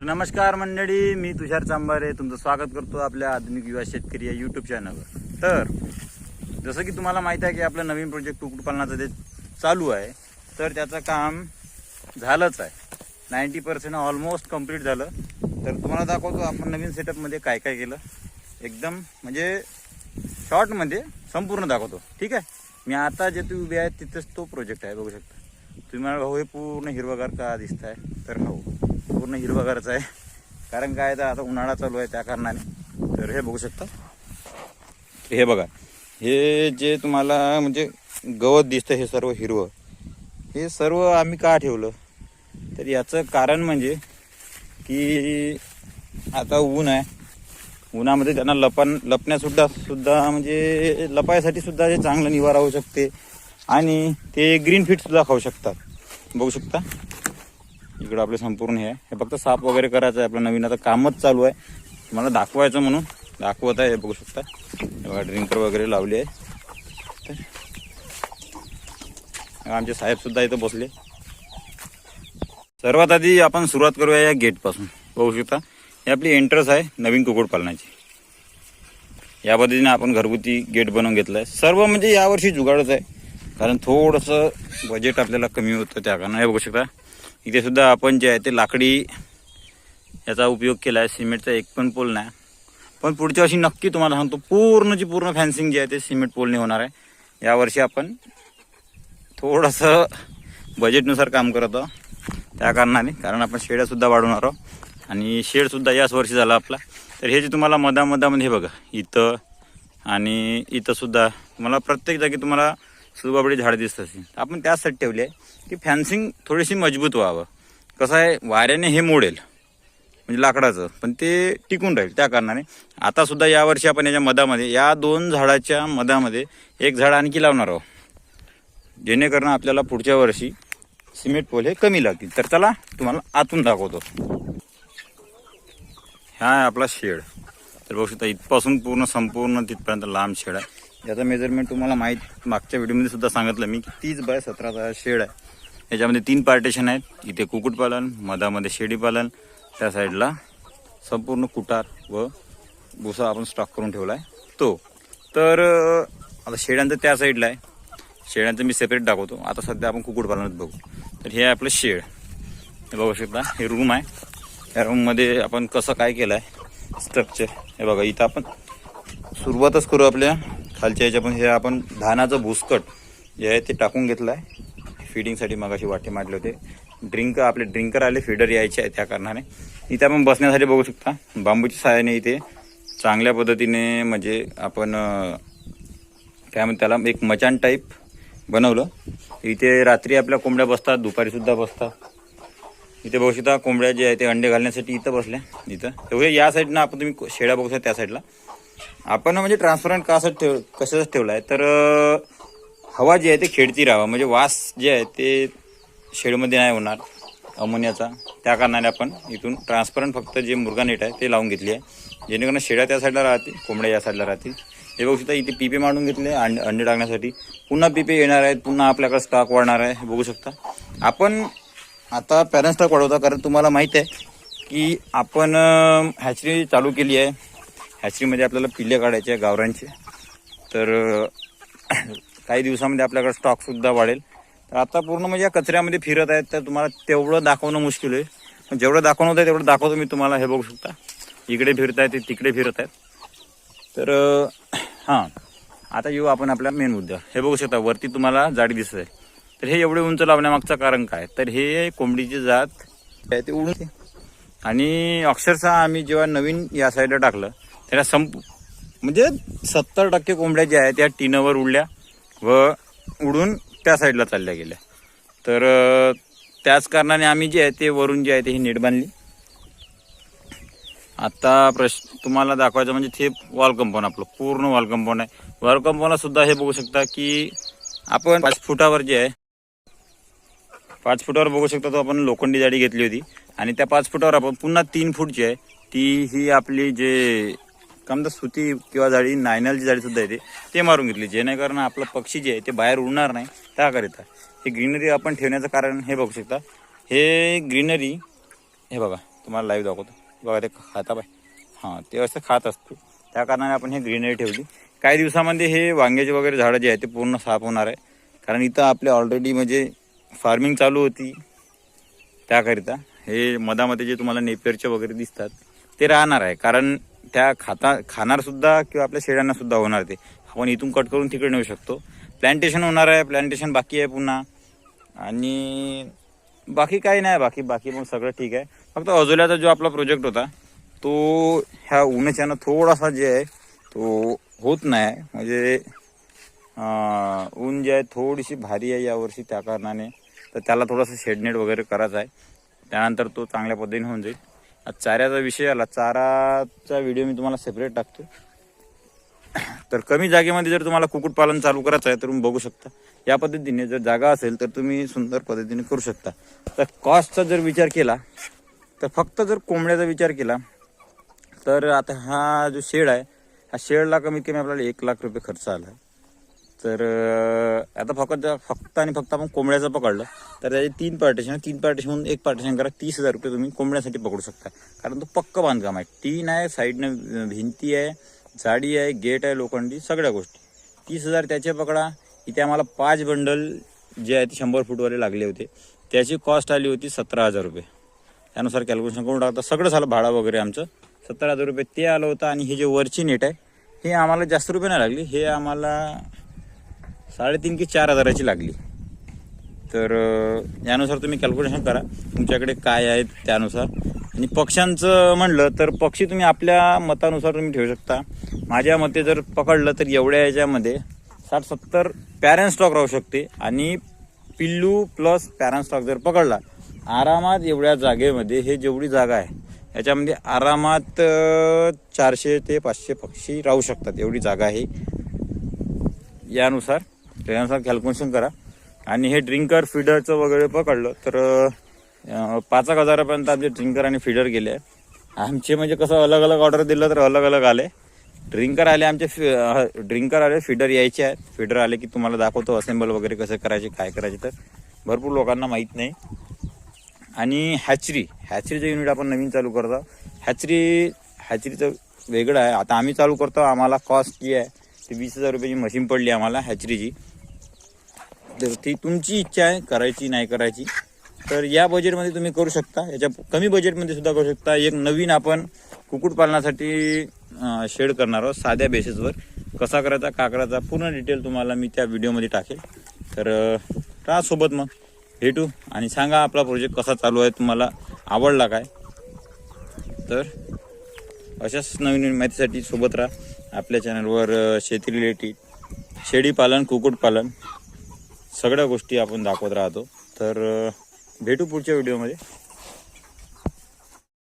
नमस्कार मंडळी, मी तुषार चांबारे तुमचं स्वागत करतो आपल्या आधुनिक युवा शेतकरी या यूट्यूब चॅनलवर. तर जसं की तुम्हाला माहिती आहे की आपलं नवीन प्रोजेक्ट कुक्कुटपालनाचं ते चालू आहे. तर त्याचं काम झालंच आहे, 90% ऑलमोस्ट कंप्लीट झालं. तर तुम्हाला दाखवतो आपण नवीन सेटअपमध्ये काय काय केलं, एकदम म्हणजे शॉर्टमध्ये संपूर्ण दाखवतो. ठीक आहे, मी आता जे तुम्ही उभे आहेत तिथंच तो प्रोजेक्ट आहे, बघू शकता तुम्ही. मला भाऊ हे पूर्ण हिरवगार का दिसत आहे, तर हो पूर्ण हिरवगारच आहे. कारण काय तर आता उन्हाळा चालू आहे त्या कारणाने. तर हे बघू शकता, हे बघा, हे जे तुम्हाला म्हणजे गवत दिसतं हे सर्व हिरवं, हे सर्व आम्ही का ठेवलं तर याचं कारण म्हणजे की आता ऊन आहे, उन्हामध्ये त्यांना लपण्यासुद्धा म्हणजे लपायसाठी सुद्धा हे चांगलं निवारा होऊ शकते आणि ते ग्रीन फीड सुद्धा खाऊ शकतात. बघू शकता इकडं आपले संपूर्ण हे फक्त साफ वगैरे करायचं आहे. आपलं नवीन आता कामच चालू आहे, मला दाखवायचं म्हणून दाखवत आहे. हे बघू शकता, बघा ड्रिंकर वगैरे लावले आहे. तर आमचे साहेब सुद्धा इथं बसले. सर्वात आधी आपण सुरुवात करूया या गेटपासून. बघू शकता ही आपली एंट्रन्स आहे नवीन कुक्कुटपालनाची. या पद्धतीने आपण घरगुती गेट बनवून घेतलं आहे. सर्व म्हणजे यावर्षी जुगाडच आहे, कारण थोडंसं बजेट आपल्याला कमी होतं त्या कारणाने. बघू शकता इथे सुद्धा आपण जे आहे ते लाकडी याचा उपयोग केला आहे, सिमेंटचा एक पण पोल नाही. पण पुढच्या वर्षी नक्की तुम्हाला सांगतो पूर्ण फॅन्सिंग जे आहे ते सिमेंट पोलने होणार आहे. यावर्षी आपण थोडंसं बजेटनुसार काम करत आहोत त्या कारणाने, कारण आपण शेडसुद्धा वाढवणार आहोत आणि शेडसुद्धा याच वर्षी झाला आपला. तर हे जे तुम्हाला मधामध्ये हे बघा इथं आणि इथंसुद्धा तुम्हाला प्रत्येक जागी तुम्हाला सुबाबडी झाड दिसत असेल. आपण त्यासाठी ठेवले आहे की फॅन्सिंग थोडीशी मजबूत व्हावं. कसं आहे वाऱ्याने हे मोडेल म्हणजे लाकडाचं, पण ते टिकून राहील त्या कारणाने. आता सुद्धा यावर्षी आपण याच्या मधामध्ये या 2 झाडाच्या मधामध्ये एक झाड आणखी लावणार आहोत, जेणेकरून आपल्याला पुढच्या वर्षी सिमेंट पोल हे कमी लागतील. तर चला तुम्हाला आतून दाखवतो. हा आहे आपला शेड. तर बघू शकता इथपासून संपूर्ण तिथपर्यंत लांब शेड आहे. याचं मेजरमेंट तुम्हाला मागच्या व्हिडिओमध्ये सुद्धा सांगितलं मी की 30x17 शेड आहे. याच्यामध्ये 3 पार्टेशन आहेत. इथे कुक्कुटपालन, मधामध्ये शेळीपालन, त्या साईडला संपूर्ण कुटार व भुसा आपण स्टॉक करून ठेवला आहे तो. तर आता शेळ्यांचं त्या साईडला आहे, शेळ्यांचं मी सेपरेट दाखवतो. आता सध्या आपण कुक्कुटपालनात बघू. तर हे आहे आपलं शेड. हे बघू शकता हे रूम आहे. या रूममध्ये आपण कसं काय केलं आहे स्ट्रक्चर हे बघा. इथं आपण सुरुवातच करू आपल्या खालच्या याच्या. पण हे आपण धानाचं भुसकट जे आहे ते टाकून घेतलं आहे फिडिंगसाठी. मगाशी वाटे मांडले होते, आपले ड्रिंकर आले, फीडर यायचे आहे त्या कारणाने. इथे आपण बसण्यासाठी बघू शकता बांबूच्या सहाय्याने इथे चांगल्या पद्धतीने म्हणजे आपण काय म्हणतो त्याला एक मचान टाईप बनवलं. इथे रात्री आपल्या कोंबड्या बसतात, दुपारीसुद्धा बसतात. इथे बघू शकता कोंबड्या जे आहे ते अंडे घालण्यासाठी इथं बसल्या. इथं तेवढे या साईडनं आपण तुम्ही शेळ्या बघू शकता त्या साईडला. आपण म्हणजे ट्रान्सपरंट कशासाठी ठेवला आहे तर हवा जी आहे ते खेळती राहावं, म्हणजे वास जे आहे ते शेडमध्ये नाही होणार अमोनियाचा. त्या कारणाने आपण इथून ट्रान्सपरंट फक्त जे मुर्गा नेट आहे ते लावून घेतली आहे, जेणेकरून शेळ्या त्या साईडला राहतील, कोंबड्या या साईडला राहतील. हे बघू शकता इथे पिपे मांडून घेतले अंडे टाकण्यासाठी. पुन्हा पिपे येणार आहेत, पुन्हा आपल्याकडे स्टॉक वाढणार आहे. हे बघू शकता आपण आता पॅरेंट स्टॉक वाढवता, कारण तुम्हाला माहीत आहे की आपण हॅचरी चालू केली आहे. हॅचरीमध्ये आपल्याला पिल्ले काढायचे आहे गावरांचे. तर काही दिवसामध्ये आपल्याकडे स्टॉकसुद्धा वाढेल. तर आता पूर्ण म्हणजे या कचऱ्यामध्ये फिरत आहेत, तर तुम्हाला तेवढं दाखवणं मुश्किल आहे. पण जेवढं दाखवणं होतं तेवढं दाखवतो मी तुम्हाला. हे बघू शकता इकडे फिरत आहेत, ते तिकडे फिरत आहेत. तर हां, आता येऊ आपण आपल्या मेन मुद्द्यावर. हे बघू शकता वरती तुम्हाला जाडी दिसत आहे. तर हे एवढे उंच लावण्यामागचं कारण काय तर हे कोंबडीची जात आहे ते उडते. आणि अक्षरशः आम्ही जेव्हा नवीन या साईडला टाकलं त्याला म्हणजे 70% कोंबड्या ज्या आहेत त्या टिनवर उडल्या व उडून त्या साईडला चालल्या गेल्या. तर त्याच कारणाने आम्ही जे आहे ते वरून जे आहे ते ही नेट बांधली. आता तुम्हाला दाखवायचं म्हणजे ते वॉल कंपाऊंड आपलं पूर्ण वॉल कंपाऊंड आहे. वॉल कंपाऊंडला सुद्धा हे बघू शकता की आपण 5 फुटावर जे आहे 5 फुटावर बघू शकता तो आपण लोखंडी जाडी घेतली होती. आणि त्या 5 फुटावर आपण पुन्हा 3 फूट जी आहे ती ही आपली जे का म्हणतात सुती किंवा जाळी नायनलची जाळी सुद्धा येते ते मारून घेतली, जेणेकरून आपलं पक्षी जे आहे ते बाहेर उडणार नाही त्याकरिता. हे ग्रीनरी आपण ठेवण्याचं कारण हे बघू शकता. हे ग्रीनरी हे बघा तुम्हाला लाईव्ह दाखवतो. बघा ते खाता बाय. हां, ते असं खात असतो. त्या कारणाने आपण हे ग्रीनरी ठेवली. काही दिवसामध्ये हे वांग्याचे वगैरे झाडं जे आहे ते पूर्ण साफ होणार आहे. कारण इथं आपले ऑलरेडी म्हणजे फार्मिंग चालू होती. त्याकरिता हे मधामध्ये जे तुम्हाला नेपियरचे वगैरे दिसतात ते राहणार आहे. कारण त्या खाणारसुद्धा किंवा आपल्या शेळ्यांनासुद्धा होणार. ते आपण इथून कट करून तिकडे नेऊ शकतो. प्लॅन्टेशन होणार आहे. प्लॅन्टेशन बाकी आहे पुन्हा. आणि बाकी काही नाही. बाकी मग सगळं ठीक आहे. फक्त अजोल्याचा जो आपला प्रोजेक्ट होता तो ह्या उन्हाच्यानं थोडासा जे आहे तो होत नाही. म्हणजे ऊन जे आहे थोडीशी भारी आहे यावर्षी. त्या कारणाने तर त्याला थोडंसं शेडनेट वगैरे करायचं आहे. त्यानंतर तो चांगल्या पद्धतीने होऊन जाईल. आज चाऱ्याचा विषय आला. चाराचा व्हिडिओ मी तुम्हाला सेपरेट टाकतो. तर कमी जागेमध्ये जर तुम्हाला कुक्कुटपालन चालू करायचं आहे तर तुम्ही बघू शकता. या पद्धतीने जर जागा असेल तर तुम्ही सुंदर पद्धतीने करू शकता. तर कॉस्टचा जर विचार केला तर फक्त जर कोंबड्याचा विचार केला तर आता हा जो शेड आहे ह्या शेडला कमीत कमी आपल्याला 1 लाख रुपये खर्च आला आहे. तर आता फक्त आपण कोंबड्याचं पकडलं तर त्याचे 3 पार्टिशन एक पार्टिशन करा. 30,000 रुपये तुम्ही कोंबड्यासाठी पकडू शकता. कारण तो पक्क बांधकाम आहे. टीन आहे, साईडनं भिंती आहे, जाडी आहे, गेट आहे लोखंडी, सगळ्या गोष्टी. 30,000 त्याचे पकडा. इथे आम्हाला 5 बंडल जे आहे ते 100 फूटवाले लागले होते. त्याची कॉस्ट आली होती 17,000 रुपये. त्यानुसार कॅल्क्युलेशन करून टाकता. सगळं झालं भाडं वगैरे आमचं 17,000 रुपये ते आलं होतं. आणि हे जे वरची नेट आहे हे आम्हाला जास्त रुपये नाही लागली. हे आम्हाला 3,500 की 4,000ची लागली. तर यानुसार तुम्ही कॅल्क्युलेशन करा तुमच्याकडे काय आहेत त्यानुसार. आणि पक्ष्यांचं म्हणलं तर पक्षी तुम्ही आपल्या मतानुसार तुम्ही ठेवू शकता. माझ्या मते जर पकडलं तर एवढ्या याच्यामध्ये 60-70 पॅरेंट स्टॉक राहू शकते. आणि पिल्लू प्लस पॅरेंट स्टॉक जर पकडला आरामात एवढ्या जागेमध्ये, हे जेवढी जागा आहे याच्यामध्ये आरामात 400 ते 500 पक्षी राहू शकतात. एवढी जागा आहे. त्यानुसार कॅल्क्युलेशन करा. आणि हे ड्रिंकर फीडरचं वगैरे पकडलं तर 5,000पर्यंत आमचे ड्रिंकर आणि फीडर गेले आहे. आमचे म्हणजे कसं अलग अलग ऑर्डर दिलं तर अलग अलग आले. ड्रिंकर आले आमचे, ड्रिंकर आले, फीडर यायचे आहेत. फीडर आले की तुम्हाला दाखवतो असेंबल वगैरे कसं करायचे काय करायचे. तर भरपूर लोकांना माहीत नाही. आणि हॅचरीचं युनिट आपण नवीन चालू करतो. हॅचरीचं वेगळं आहे. आता आम्ही चालू करतो. आम्हाला कॉस्ट जी आहे ती 20,000 रुपयाची मशीन पडली आम्हाला हॅचरीची. तर ती तुमची इच्छा आहे करायची नाही करायची. तर या बजेटमध्ये तुम्ही करू शकता. याच्या कमी बजेटमध्ये सुद्धा करू शकता. एक नवीन आपण कुक्कुटपालनासाठी शेड करणार आहोत साध्या बेसिसवर. कसा करायचा का करायचा पूर्ण डिटेल तुम्हाला मी त्या व्हिडिओमध्ये टाकेल. तर राहा सोबत, मग भेटू आणि सांगा आपला प्रोजेक्ट कसा चालू आहे, तुम्हाला आवडला काय. तर अशाच नवीन माहितीसाठी सोबत राहा. आपल्या चॅनलवर शेती रिलेटेड, शेळीपालन, कुक्कुटपालन सगळ्या गोष्टी आपण दाखवत राहतो. तर भेटू पुढच्या व्हिडिओमध्ये.